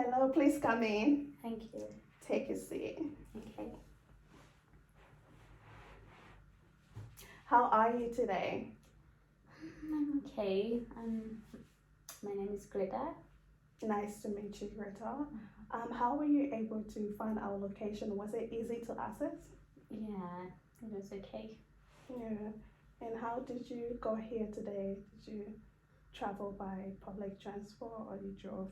Hello, please come in. Thank you. Take a seat. Okay. How are you today? I'm okay. My name is Greta. Nice to meet you, Greta. How were you able to find our location? Was it easy to access? Yeah, it was okay. Yeah. And how did you go here today? Did you travel by public transport or you drove?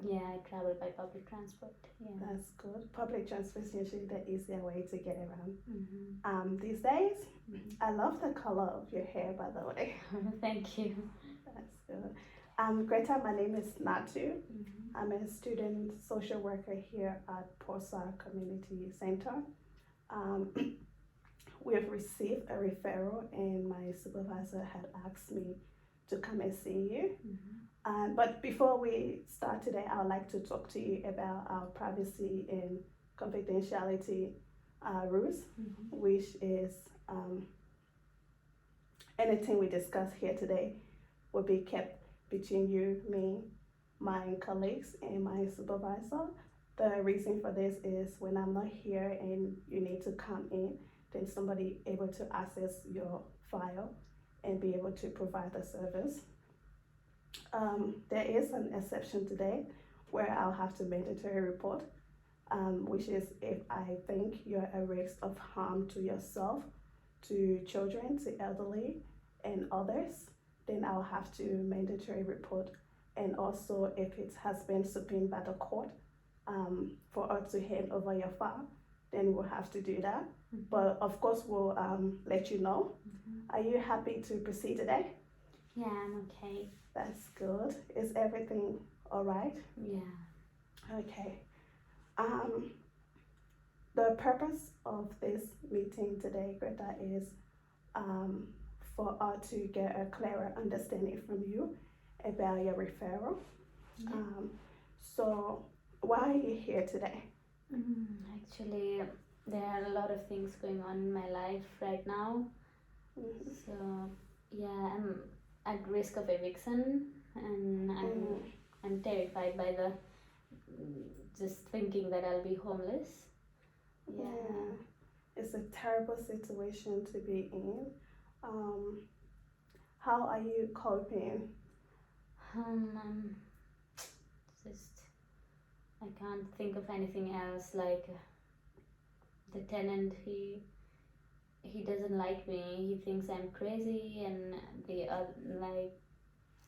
Yeah, I travel by public transport. Yeah. That's good. Public transport is usually the easier way to get around. Mm-hmm. These days, Mm-hmm. I love the color of your hair, by the way. Thank you. That's good. Greta, my name is Natu. Mm-hmm. I'm a student social worker here at Posa Community Center. Um, we have received a referral, and my supervisor had asked me to come and see you. But before we start today, I would like to talk to you about our privacy and confidentiality rules, Mm-hmm. which is anything we discuss here today will be kept between you, me, my colleagues, and my supervisor. The reason for this is when I'm not here and you need to come in, then somebody able to access your file and be able to provide the service. There is an exception today where I'll have to mandatory report, which is if I think you're a risk of harm to yourself, to children, to elderly, and others, then I'll have to mandatory report. And also, if it has been subpoenaed by the court for us to hand over your file, then we'll have to do that. Mm-hmm. But of course, we'll let you know. Mm-hmm. Are you happy to proceed today? Yeah, I'm okay. That's good. Is everything all right? Yeah. Okay. The purpose of this meeting today, Greta, is for us to get a clearer understanding from you about your referral. Yeah. So, why are you here today? Actually, there are a lot of things going on in my life right now. Mm-hmm. So, yeah, I'm at risk of eviction, and I'm terrified by the just thinking that I'll be homeless. Yeah. It's a terrible situation to be in. How are you coping? Just I can't think of anything else. Like the tenant, he doesn't like me. He thinks I'm crazy, and the like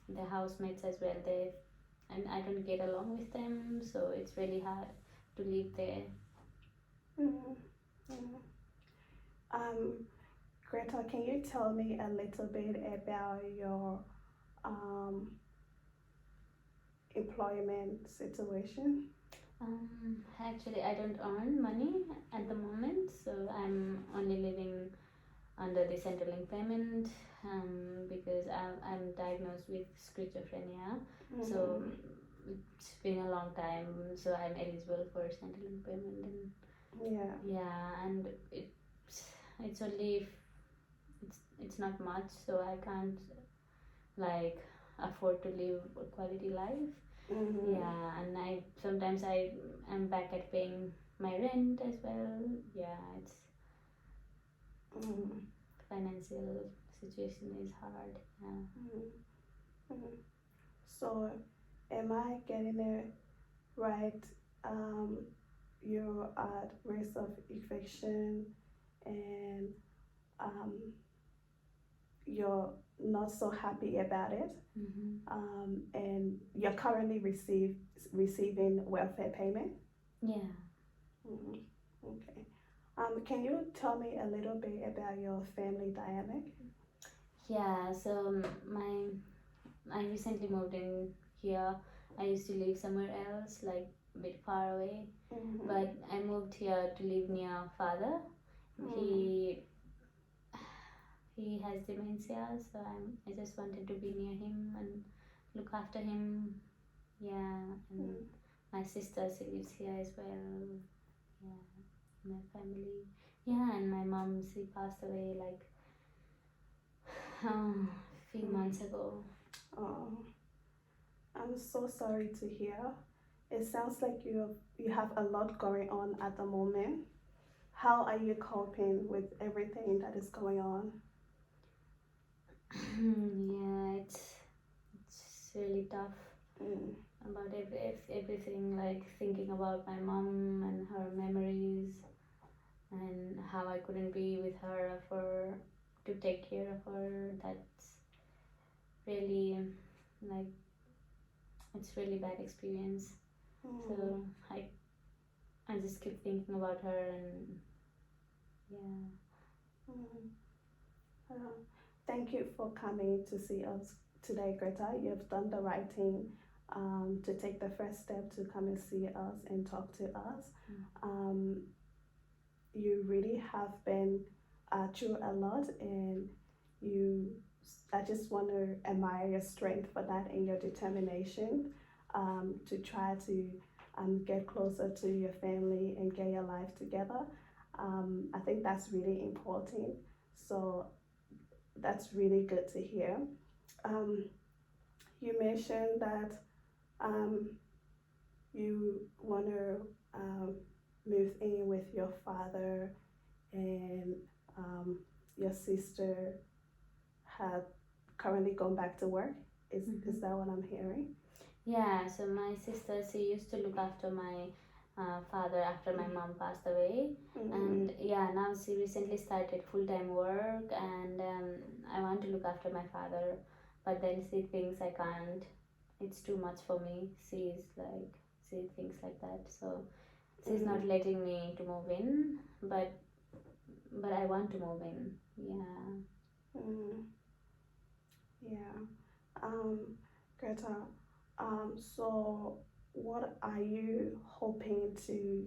the housemates as well. And I don't get along with them, so it's really hard to live there. Mm-hmm. Mm-hmm. Greta, can you tell me a little bit about your employment situation? Actually, I don't earn money at the moment, so I'm only living under the central employment because I'm diagnosed with schizophrenia. So it's been a long time, so I'm eligible for central employment. And and it's only it's not much, so I can't like afford to live a quality life. Yeah, and I sometimes I am back at paying my rent as well. Yeah, it's financial situation is hard. Yeah. So, am I getting it right? You're at risk of eviction, and you're not so happy about it, and you're currently receiving welfare payment. Yeah. Okay. Can you tell me a little bit about your family dynamic? Yeah. So I recently moved in here. I used to live somewhere else, like a bit far away. But I moved here to live near father. He has dementia, so I just wanted to be near him and look after him. Yeah, and my sister, she lives here as well. Yeah, my family. Yeah, and my mom, she passed away like a few months ago. Oh, I'm so sorry to hear. It sounds like you have a lot going on at the moment. How are you coping with everything that is going on? Yeah, it's really tough Mm. about everything, like thinking about my mom and her memories and how I couldn't be with her for to take care of her. That's really like it's really bad experience. Mm. So I just keep thinking about her and yeah. Mm. Uh, Thank you for coming to see us today, Greta. You've done the right thing to take the first step to come and see us and talk to us. Mm. Um, you really have been through a lot, and you. I just want to admire your strength for that and your determination to try to get closer to your family and get your life together. I think that's really important. So that's really good to hear. Um, you mentioned that um, you want to move in with your father, and um, your sister had currently gone back to work. Is that what I'm hearing? Yeah, so my sister, she used to look after my father after my mom passed away, Mm-hmm. and yeah, now she recently started full time work, and I want to look after my father, but then she thinks I can't. It's too much for me. She thinks like that, so she's Mm-hmm. not letting me to move in, but I want to move in. Yeah. Mm-hmm. Yeah. Um, Greta, so what are you hoping to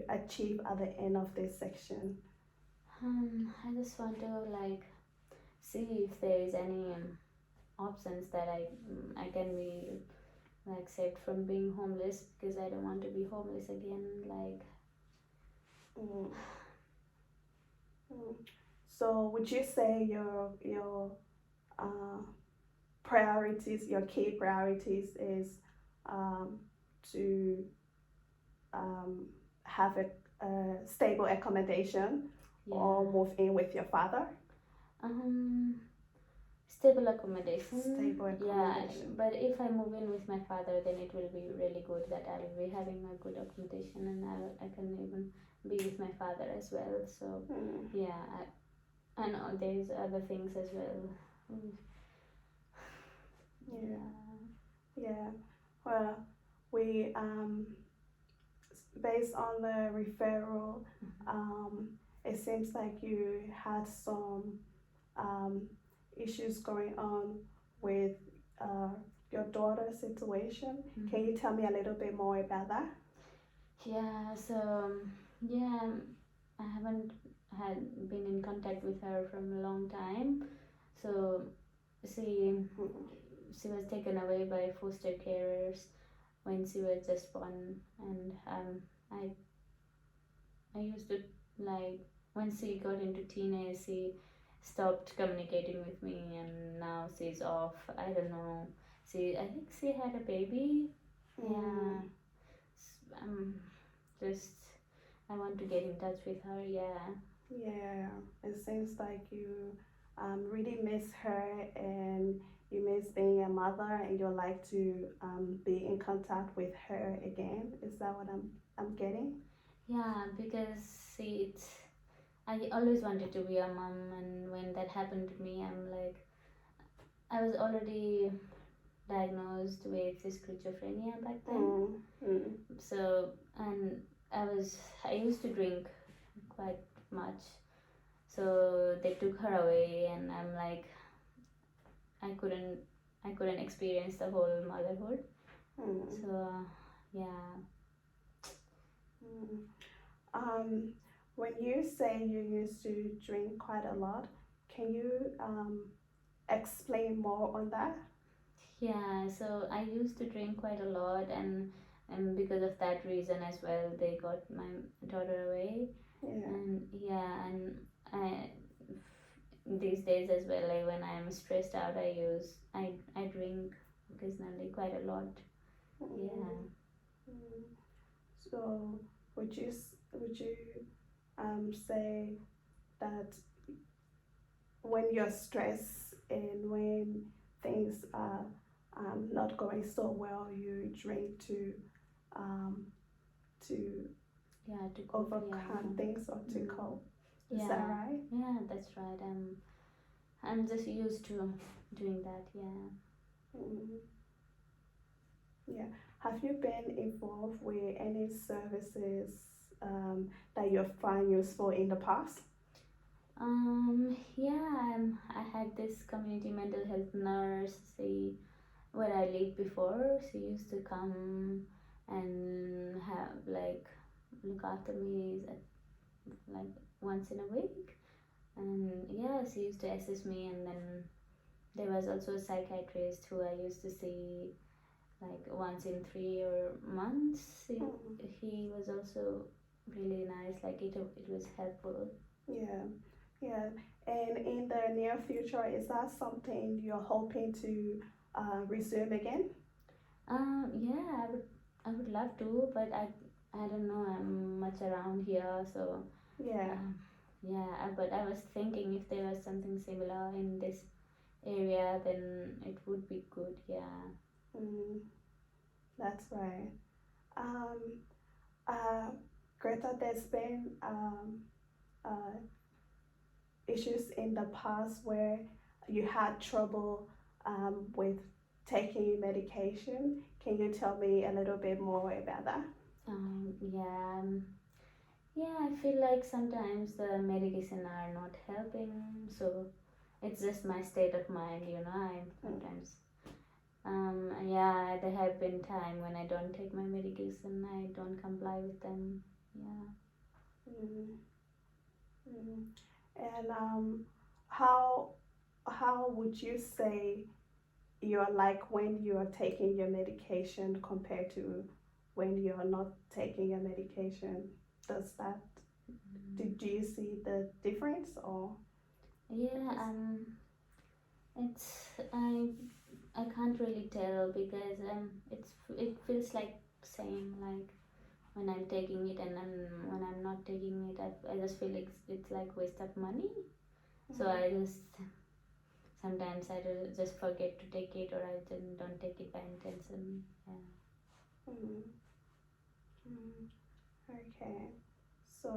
achieve at the end of this section? I just want to like see if there is any options that I can be like saved from being homeless because I don't want to be homeless again. Like Mm. Mm. So would you say your uh, priorities, your key priorities is um, to um, have a stable accommodation yeah, or move in with your father? um, stable accommodation. Stable Yeah, accommodation. but if I move in with my father, then it will be really good that I will be having a good accommodation and I can even be with my father as well. So Mm. yeah, I know there's other things as well. Mm. Yeah, Yeah. yeah. Well, we based on the referral, um, it seems like you had some um, issues going on with uh, your daughter's situation. Can you tell me a little bit more about that? Yeah, so yeah, I haven't had been in contact with her from a long time. So she Mm. she was taken away by foster carers when she was just born, and I used to like when she got into teenage, she stopped communicating with me, and now she's off. I don't know. I think she had a baby. Mm. Yeah, um, just I want to get in touch with her. Yeah. Yeah, it seems like you really miss her, and you miss being a mother, and you like to be in contact with her again. Is that what I'm getting? Yeah, because see, I always wanted to be a mom, and when that happened to me, I'm like, I was already diagnosed with schizophrenia back then. Mm. Mm. So, and I used to drink quite much. So they took her away, and I'm like, I couldn't, I couldn't experience the whole motherhood. Mm. So, yeah. Mm. When you say you used to drink quite a lot, can you explain more on that? Yeah, so I used to drink quite a lot, and because of that reason as well, they got my daughter away. Yeah. And yeah, and I these days as well, like when I'm stressed out, I drink occasionally quite a lot. Mm. Yeah. Mm. So would you say that when you're stressed and when things are not going so well, you drink um, to Yeah, to cope. overcome things or to Mm. cope. Is that Yeah, right? yeah, that's right. I'm just used to doing that. Yeah. Mm. Yeah. Have you been involved with any services that you find useful in the past? Yeah, I had this community mental health nurse. Where I lived before, she used to come and have like look after me like once in a week. And yeah, she used to assist me. And then there was also a psychiatrist who I used to see like once in 3 or months. Mm. He was also really nice. Like it was helpful. Yeah. Yeah. And in the near future, is that something you're hoping to resume again? Yeah, I would love to, but I don't know. I'm much around here, so Yeah. um, yeah. But I was thinking if there was something similar in this area, then it would be good. Yeah. Mm, that's right. Um, uh, Greta, there's been uh, issues in the past where you had trouble with taking medication. Can you tell me a little bit more about that? Yeah. Yeah. I feel like sometimes the medication are not helping, so it's just my state of mind. I Mm, sometimes. Yeah, there have been time when I don't take my medication. I don't comply with them. Yeah. mm, mm. And how how would you say you're like when you're taking your medication compared to when you're not taking your medication? Does that do you see the difference or Yeah, is it's I can't really tell because it feels like same like when I'm taking it and then when I'm not taking it, I just feel like it's like waste of money. So mm, I just sometimes I just forget to take it or I just don't take it by intention. Yeah. mm, mm, okay. So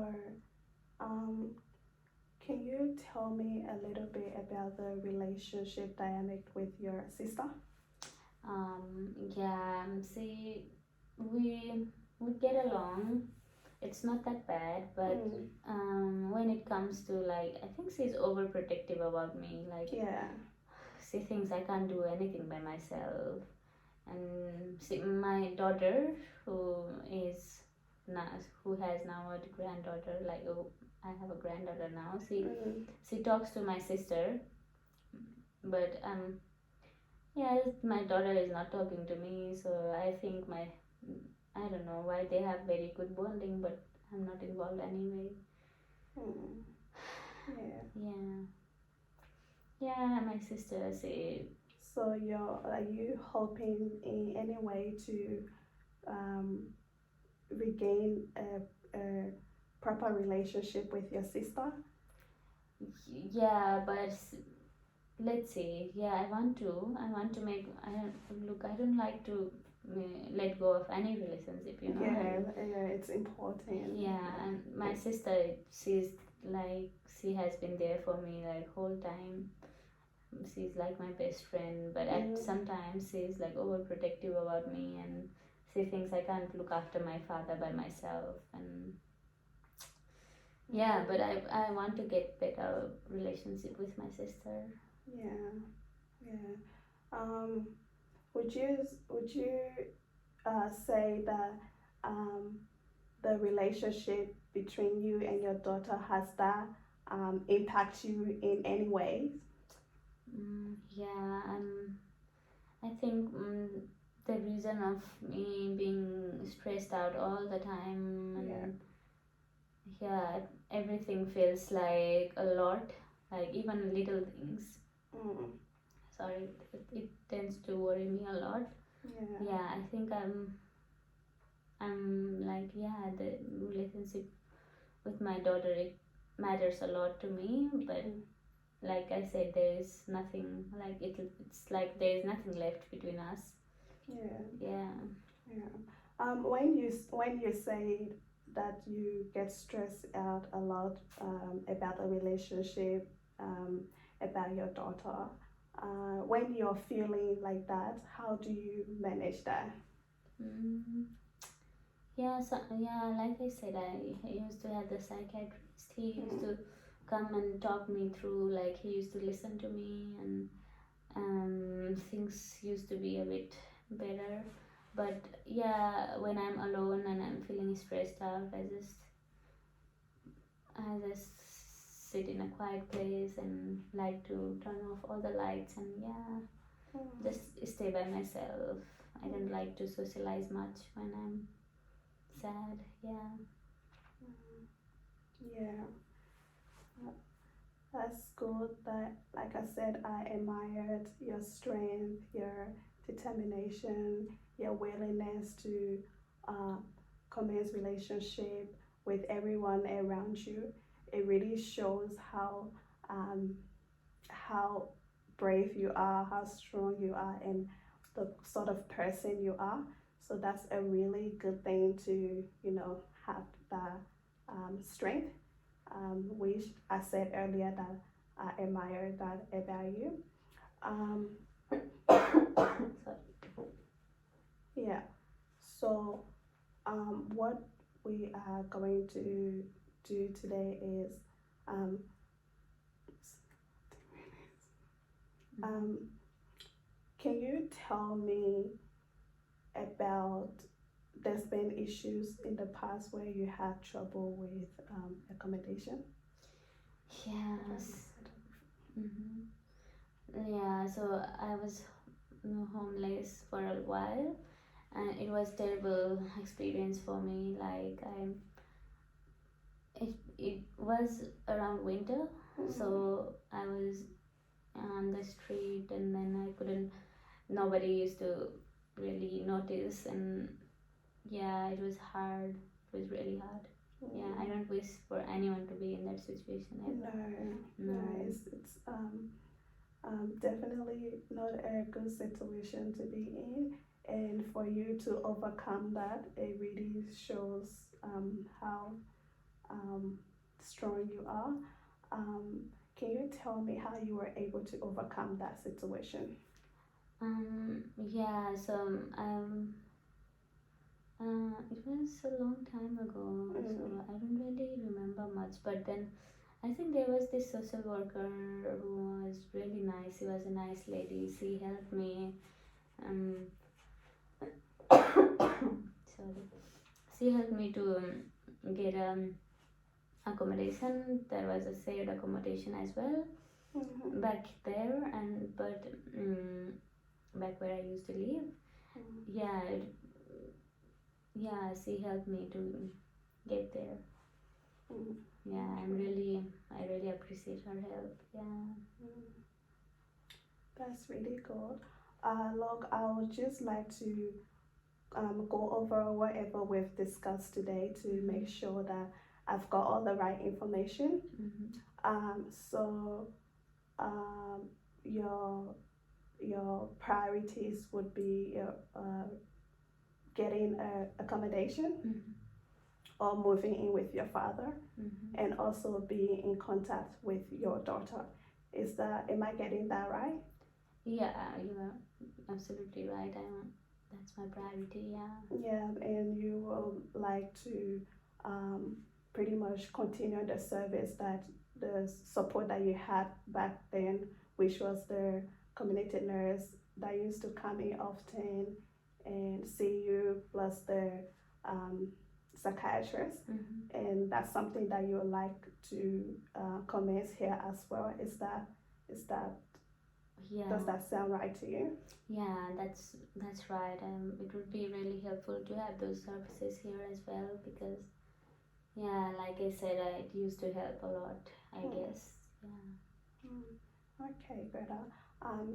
um can you tell me a little bit about the relationship dynamic with your sister? Yeah. See, we we get along. It's not that bad, but Mm, when it comes to like, I think she's overprotective about me. Like yeah. she thinks I can't do anything by myself. And see, my daughter, who is now, who has now a granddaughter, like oh, I have a granddaughter now. Mm, She talks to my sister, but yeah, my daughter is not talking to me. So I think I don't know why they have very good bonding, but I'm not involved anyway. mm, yeah. Yeah, yeah, my sister say. So are you hoping in any way to um, regain a proper relationship with your sister? Yeah, but let's see. Yeah, I want to make. I don't look. I don't like to let go of any relationship. Yeah, yeah, it's important. Yeah, and my sister, she's like she has been there for me like whole time. She's like my best friend, but at Mm, sometimes she's like overprotective about me, and she thinks I can't look after my father by myself. And yeah, but mm, I want to get better relationship with my sister. yeah, yeah. Um, would you say that um, the relationship between you and your daughter has that impact you in any way? Yeah, I think the reason of me being stressed out all the time, Yeah. and yeah, everything feels like a lot, like even little things. Mm, Sorry, it tends to worry me a lot. yeah. Yeah, I think like, yeah, the relationship with my daughter, it matters a lot to me, but like I said, there is nothing, like it's like there is nothing left between us. Yeah. Yeah. When you say that you get stressed out a lot about a relationship, about your daughter, when you're feeling like that, how do you manage that? Mm. Yeah, so yeah, like I said, I used to have the psychiatrist. He used to come and talk me through. Like he used to listen to me, and things used to be a bit better. But yeah, when I'm alone and I'm feeling stressed out, I just sit in a quiet place and like to turn off all the lights and yeah, just stay by myself. I don't like to socialize much when I'm sad. Yeah. Yeah, that's good. That, like I said, I admired your strength, your determination, your willingness to uh, commence relationship with everyone around you. It really shows um, how brave you are, how strong you are, and the sort of person you are. So that's a really good thing to, have that strength, which I said earlier that I admire that about you. Um, yeah. So what we are going to do today is um, um, can you tell me about there's been issues in the past where you had trouble with accommodation? Yes. Yeah, so I was homeless for a while, and it was terrible experience for me. Like it was around winter, so I was on the street, and then I couldn't. Nobody used to really notice, and yeah, it was hard. It was really hard. Yeah, I don't wish for anyone to be in that situation ever. No, it's definitely not a good situation to be in. And for you to overcome that, it really shows how strong you are. Um, can you tell me how you were able to overcome that situation? Yeah, so it was a long time ago, so I don't really remember much. But then I think there was this social worker who was really nice. She was a nice lady. She helped me. Um, sorry. She helped me to get accommodation. There was a shared accommodation as well back there, and but back where I used to live. Yeah, yeah. She helped me to get there. Yeah, I really appreciate her help. Yeah. That's really good. Look, I would just like to go over whatever we've discussed today to make sure that I've got all the right information. So your priorities would be getting accommodation or moving in with your father, and also being in contact with your daughter. Am I getting that right? Yeah, you are absolutely right. That's my priority. Yeah. Yeah, and you would like to pretty much continue the service the support that you had back then, which was the community nurse that used to come in often and see you, plus the um, psychiatrist. And that's something that you would like to commence here as well. Is that Yeah. Does that sound right to you? Yeah, that's right. It would be really helpful to have those services here as well because, yeah, like I said, it used to help a lot. I guess. Yeah. Okay, Greta.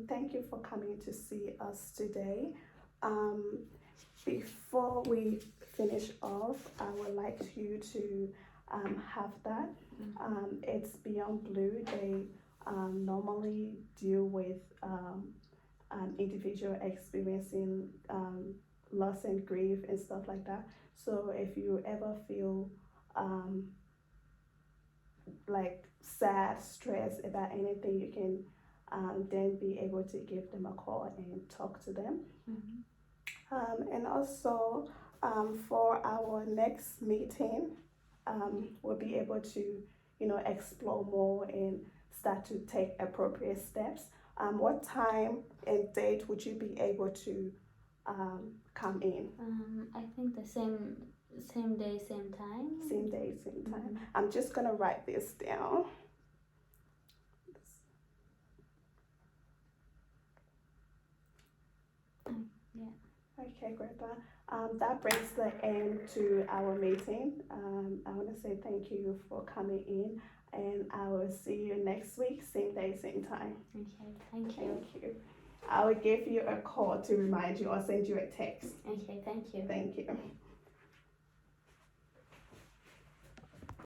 Thank you for coming to see us today. Um, before before we finish off, I would like you to have that. It's Beyond Blue. They normally deal with an individual experiencing loss and grief and stuff like that. So if you ever feel like sad, stressed about anything, you can then be able to give them a call and talk to them. And also for our next meeting, we'll be able to, explore more and start to take appropriate steps. What time and date would you be able to come in? I think the same day, same time. Same day, same time. I'm just gonna write this down. Yeah. Okay, Greta. That brings the end to our meeting. I want to say thank you for coming in, and I will see you next week, same day, same time. Okay, thank you. Thank you. I will give you a call to remind you or send you a text. Okay, thank you. Thank you.